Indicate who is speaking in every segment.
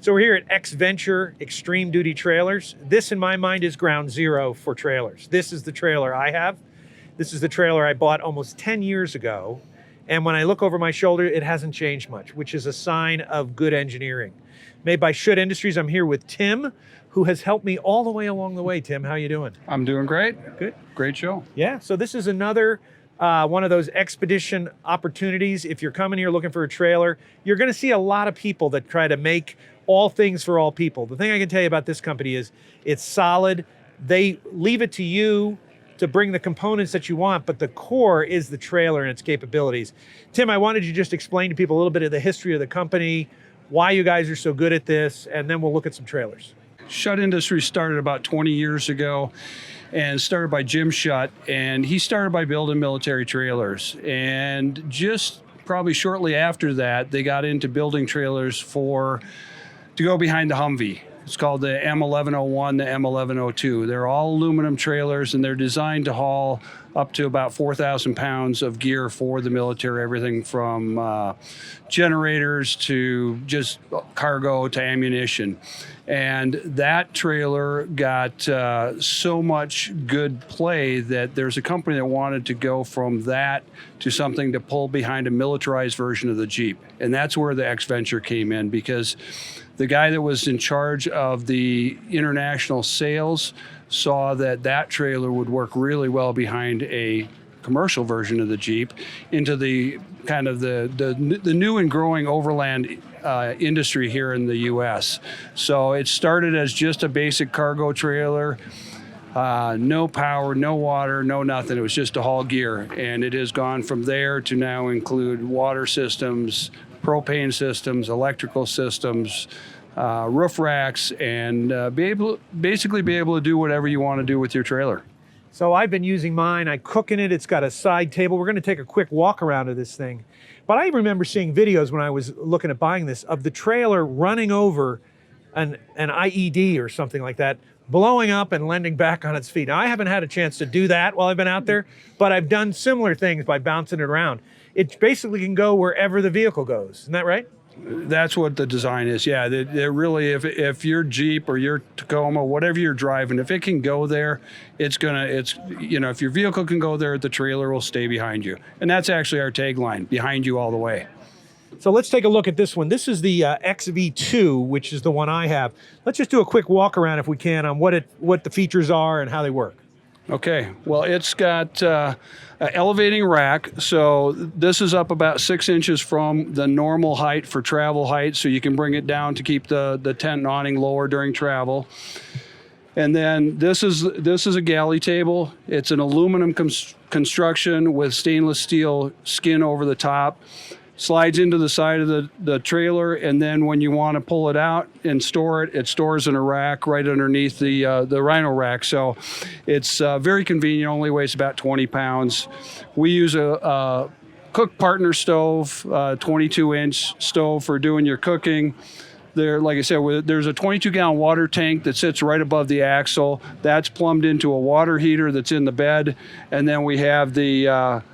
Speaker 1: So we're here at XVENTURE Extreme Duty Trailers. This, in my mind, is ground zero for trailers. This is the trailer I have. This is the trailer I bought almost 10 years ago. And when I look over my shoulder, it hasn't changed much, which is a sign of good engineering. Made by Should Industries. I'm here with Tim, who has helped me all the way along the way. Tim, how you doing?
Speaker 2: I'm doing great.
Speaker 1: Good.
Speaker 2: Great show.
Speaker 1: Yeah, so this is another one of those expedition opportunities. If you're coming here looking for a trailer, you're gonna see a lot of people that try to make all things for all people. The thing I can tell you about this company is it's solid. They leave it to you to bring the components that you want, but the core is the trailer and its capabilities. Tim, I wanted you to just explain to people a little bit of the history of the company, why you guys are so good at this, and then we'll look at some trailers.
Speaker 2: Shutt Industries started about 20 years ago and started by Jim Shutt, and he started by building military trailers. And just probably shortly after that, they got into building trailers to go behind the Humvee. It's called the M1101, the M1102. They're all aluminum trailers, and they're designed to haul up to about 4,000 pounds of gear for the military, everything from generators to just cargo to ammunition. And that trailer got so much good play that there's a company that wanted to go from that to something to pull behind a militarized version of the Jeep. And that's where the XVENTURE came in, because the guy that was in charge of the international sales saw that that trailer would work really well behind a commercial version of the Jeep into the kind of the new and growing overland industry here in the U.S. So it started as just a basic cargo trailer, no power, no water, no nothing. It was just to haul gear, and it has gone from there to now include water systems, propane systems, electrical systems, roof racks, and basically be able to do whatever you want to do with your trailer.
Speaker 1: So I've been using mine. I cook in it. It's got a side table. We're going to take a quick walk around of this thing. But I remember seeing videos when I was looking at buying this of the trailer running over an IED or something like that, blowing up and landing back on its feet. Now, I haven't had a chance to do that while I've been out there, but I've done similar things by bouncing it around. It basically can go wherever the vehicle goes. Isn't that right?
Speaker 2: That's what the design is. Yeah, they're really, if your Jeep or your Tacoma, whatever you're driving, if it can go there, if your vehicle can go there, the trailer will stay behind you. And that's actually our tagline, behind you all the way.
Speaker 1: So let's take a look at this one. This is the XV2, which is the one I have. Let's just do a quick walk around if we can on what the features are and how they work.
Speaker 2: Okay, well, it's got an elevating rack, so this is up about 6 inches from the normal height for travel height, so you can bring it down to keep the tent awning lower during travel. And then this is a galley table. It's an aluminum construction with stainless steel skin over the top. Slides into the side of the trailer, and then when you want to pull it out and store it, it stores in a rack right underneath the Rhino rack. So it's very convenient, only weighs about 20 pounds. We use a Cook Partner stove, 22-inch stove for doing your cooking. There, like I said, there's a 22-gallon water tank that sits right above the axle. That's plumbed into a water heater that's in the bed, and then we have the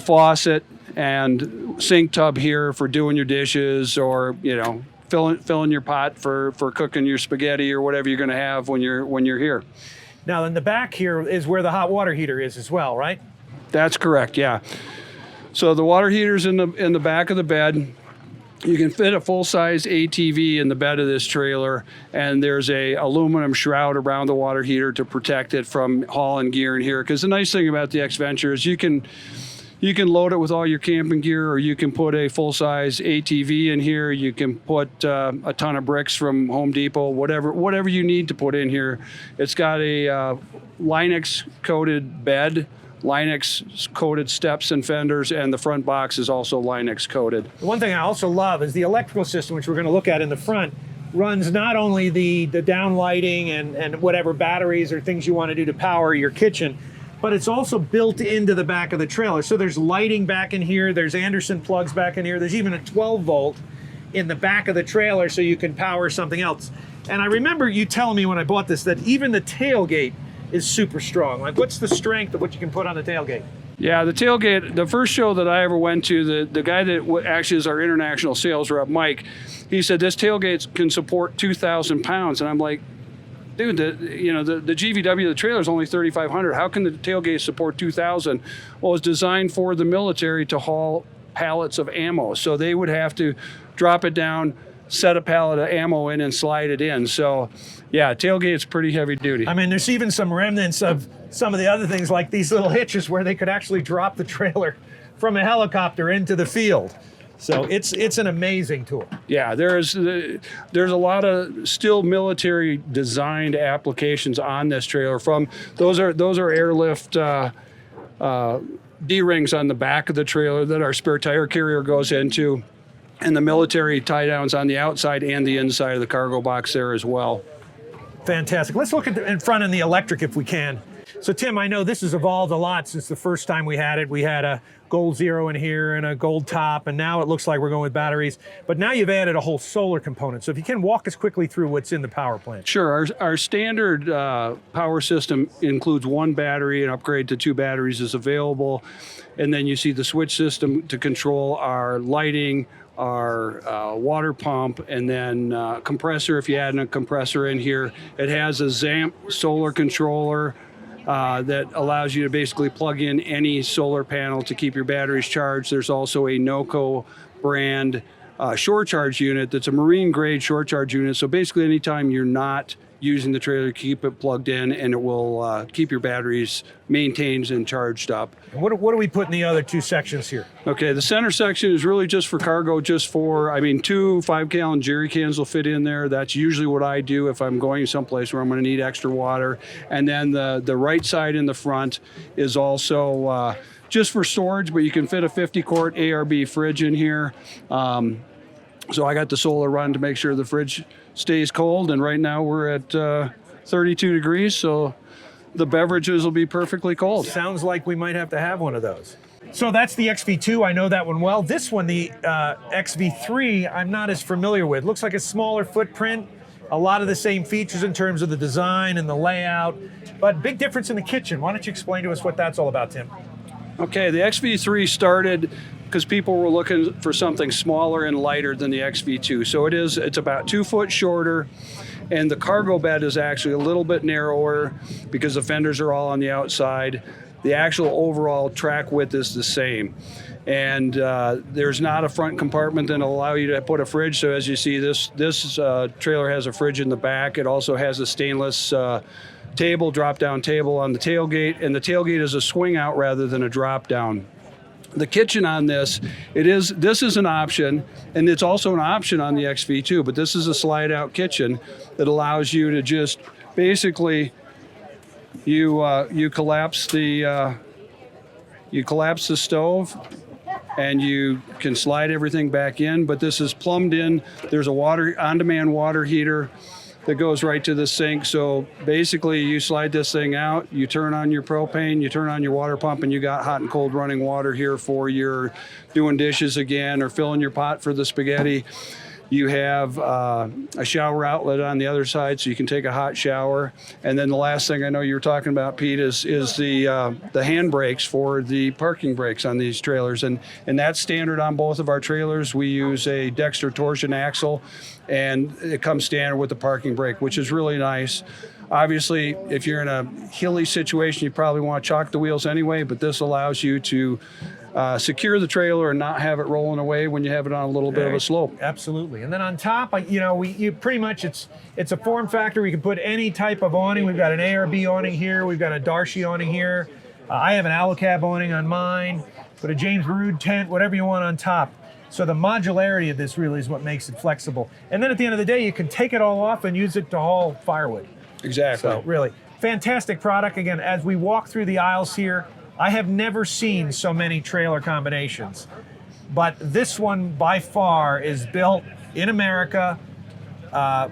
Speaker 2: faucet and sink tub here for doing your dishes, or filling your pot for cooking your spaghetti or whatever you're going to have when you're here.
Speaker 1: Now in the back here is where the hot water heater is as well, right?
Speaker 2: That's correct, yeah. So the water heater's in the back of the bed. You can fit a full-size ATV in the bed of this trailer, and there's a aluminum shroud around the water heater to protect it from hauling gear in here. Because the nice thing about the XVENTURE is you can load it with all your camping gear, or you can put a full-size ATV in here. You can put a ton of bricks from Home Depot, whatever you need to put in here. It's got a Line-X-coated bed, Line-X-coated steps and fenders, and the front box is also Line-X-coated.
Speaker 1: One thing I also love is the electrical system, which we're going to look at in the front, runs not only the down lighting and whatever batteries or things you want to do to power your kitchen, but it's also built into the back of the trailer. So there's lighting back in here, there's Anderson plugs back in here, there's even a 12 volt in the back of the trailer so you can power something else. And I remember you telling me when I bought this that even the tailgate is super strong. Like, what's the strength of what you can put on the tailgate?
Speaker 2: Yeah, the tailgate, the first show that I ever went to, the guy that actually is our international sales rep, Mike, he said this tailgate can support 2,000 pounds. And I'm like, dude, the GVW, the trailer is only 3,500. How can the tailgate support 2,000? Well, it's designed for the military to haul pallets of ammo. So they would have to drop it down, set a pallet of ammo in and slide it in. So yeah, tailgate's pretty heavy duty.
Speaker 1: I mean, there's even some remnants of some of the other things like these little hitches where they could actually drop the trailer from a helicopter into the field. So it's an amazing tool.
Speaker 2: Yeah, there's a lot of still military designed applications on this trailer. From those are airlift D-rings on the back of the trailer that our spare tire carrier goes into, and the military tie downs on the outside and the inside of the cargo box there as well.
Speaker 1: Fantastic. Let's look at in front of the electric if we can. So Tim, I know this has evolved a lot since the first time we had it. We had a gold zero in here and a gold top, and now it looks like we're going with batteries. But now you've added a whole solar component. So if you can walk us quickly through what's in the power plant.
Speaker 2: Sure. Our standard power system includes one battery. An upgrade to 2 batteries is available. And then you see the switch system to control our lighting, our water pump, and then compressor. If you add a compressor in here, it has a ZAMP solar controller that allows you to basically plug in any solar panel to keep your batteries charged. There's also a NOCO brand shore charge unit that's a marine grade shore charge unit. So basically anytime you're not using the trailer, keep it plugged in and it will keep your batteries maintained and charged up.
Speaker 1: What do we put in the other 2 sections here?
Speaker 2: Okay, the center section is really just for cargo, 2 5-gallon jerry cans will fit in there. That's usually what I do if I'm going someplace where I'm going to need extra water. And then the right side in the front is also just for storage, but you can fit a 50-quart ARB fridge in here. So I got the solar run to make sure the fridge stays cold, and right now we're at 32 degrees, so the beverages will be perfectly cold.
Speaker 1: Sounds like we might have to have one of those. So that's the XV2, I know that one well. This one, the XV3, I'm not as familiar with. Looks like a smaller footprint, a lot of the same features in terms of the design and the layout, but big difference in the kitchen. Why don't you explain to us what that's all about, Tim?
Speaker 2: Okay, the XV3 started because people were looking for something smaller and lighter than the XV2. So it's about 2 foot shorter, and the cargo bed is actually a little bit narrower because the fenders are all on the outside. The actual overall track width is the same. And there's not a front compartment that will allow you to put a fridge. So as you see, this trailer has a fridge in the back. It also has a stainless drop-down table on the tailgate, and the tailgate is a swing out rather than a drop-down. The kitchen on this is an option, and it's also an option on the XV2, but this is a slide-out kitchen that allows you to just basically you collapse the stove, and you can slide everything back in. But this is plumbed in. There's a on-demand water heater that goes right to the sink. So basically you slide this thing out, you turn on your propane, you turn on your water pump, and you got hot and cold running water here for your doing dishes again or filling your pot for the spaghetti. You have a shower outlet on the other side, so you can take a hot shower. And then the last thing I know you were talking about, Pete, is the hand brakes for the parking brakes on these trailers. And that's standard on both of our trailers. We use a Dexter torsion axle, and it comes standard with the parking brake, which is really nice. Obviously, if you're in a hilly situation, you probably want to chock the wheels anyway, but this allows you to secure the trailer and not have it rolling away when you have it on a little bit of a slope.
Speaker 1: Absolutely. And then on top, you pretty much, it's a form factor. We can put any type of awning. We've got an ARB awning here. We've got a Darcy awning here. I have an Alacab awning on mine. Put a James Baroud tent, whatever you want on top. So the modularity of this really is what makes it flexible. And then at the end of the day, you can take it all off and use it to haul firewood.
Speaker 2: Exactly.
Speaker 1: So really, fantastic product. Again, as we walk through the aisles here, I have never seen so many trailer combinations, but this one by far is built in America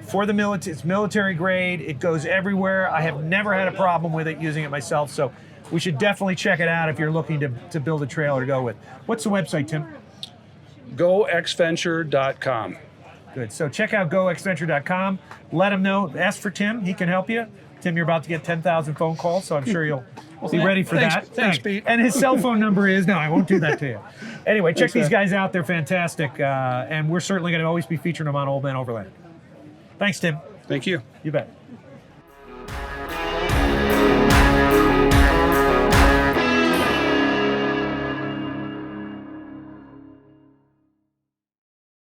Speaker 1: for the military. It's military grade. It goes everywhere. I have never had a problem with it using it myself, so we should definitely check it out if you're looking to build a trailer to go with. What's the website, Tim?
Speaker 2: GoXVenture.com.
Speaker 1: Good. So check out GoXVenture.com. Let them know. Ask for Tim. He can help you. Tim, you're about to get 10,000 phone calls, so I'm sure you'll be ready for
Speaker 2: thanks,
Speaker 1: that.
Speaker 2: thanks, Pete.
Speaker 1: And his cell phone number is, no, I won't do that to you. Anyway, check these guys out. They're fantastic. And we're certainly going to always be featuring them on Ole Man Overland. Thanks, Tim.
Speaker 2: Thank you.
Speaker 1: You bet.